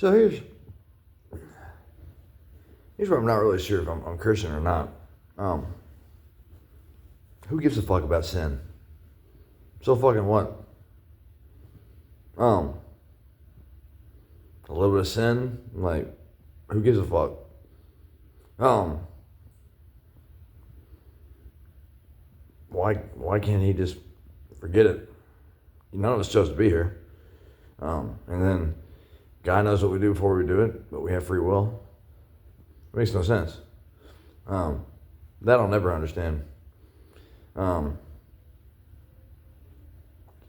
So here's where I'm not really sure if I'm Christian or not. Um, who gives a fuck about sin? So fucking what? A little bit of sin, like, who gives a fuck? Why can't he just forget it? None of us chose to be here. And then God knows what we do before we do it, but we have free will. It makes no sense. That I'll never understand.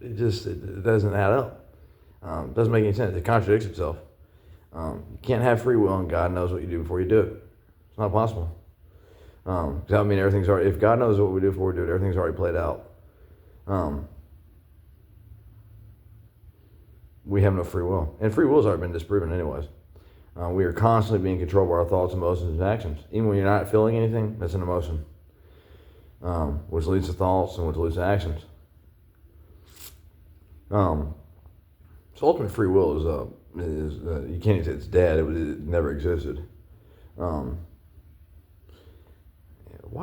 It doesn't add up. It doesn't make any sense. It contradicts itself. You can't have free will and God knows what you do before you do it. It's not possible. Because that would mean everything's already, if God knows what we do before we do it, everything's already played out. We have no free will. And free will's already been disproven anyways. We are constantly being controlled by our thoughts, emotions, and actions. Even when you're not feeling anything, that's an emotion. Which leads to thoughts and which leads to actions. So ultimate free will is you can't even say it's dead. It never existed. Why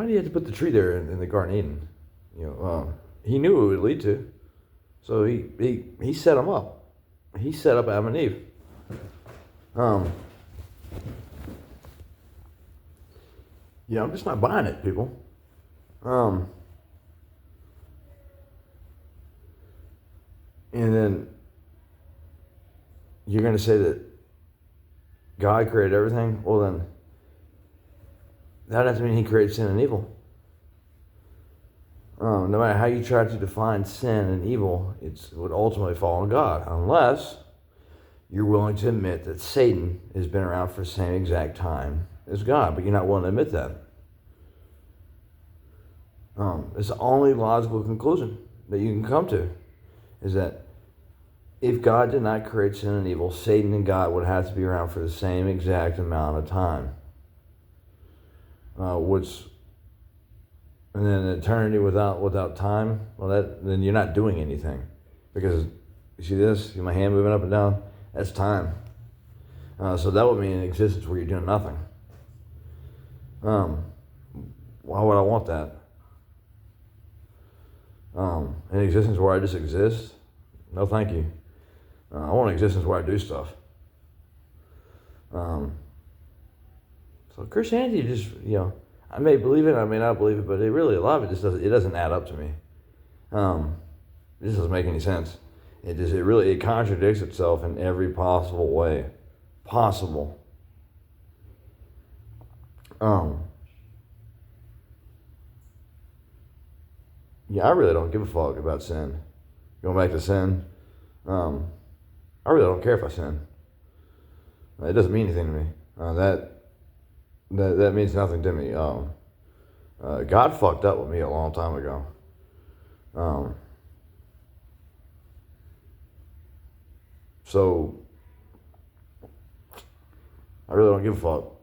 did he have to put the tree there in the Garden of Eden? He knew it would lead to. So he set them up. He set up Adam and Eve. I'm just not buying it, people. And then you're going to say that God created everything? Well, then that doesn't mean he created sin and evil. No matter how you try to define sin and evil, it would ultimately fall on God, unless you're willing to admit that Satan has been around for the same exact time as God, but you're not willing to admit that. It's the only logical conclusion that you can come to, is that if God did not create sin and evil, Satan and God would have to be around for the same exact amount of time. And then eternity without time, then you're not doing anything. Because you see this, my hand moving up and down, that's time. So that would mean an existence where you're doing nothing. Why would I want that? An existence where I just exist? No, thank you. I want an existence where I do stuff. So Christianity just, I may believe it, I may not believe it, but a lot of it just doesn't add up to me. It just doesn't make any sense. It contradicts itself in every possible way. Possible. I really don't give a fuck about sin. Going back to sin, I really don't care if I sin. It doesn't mean anything to me. That means nothing to me. God fucked up with me a long time ago. So I really don't give a fuck.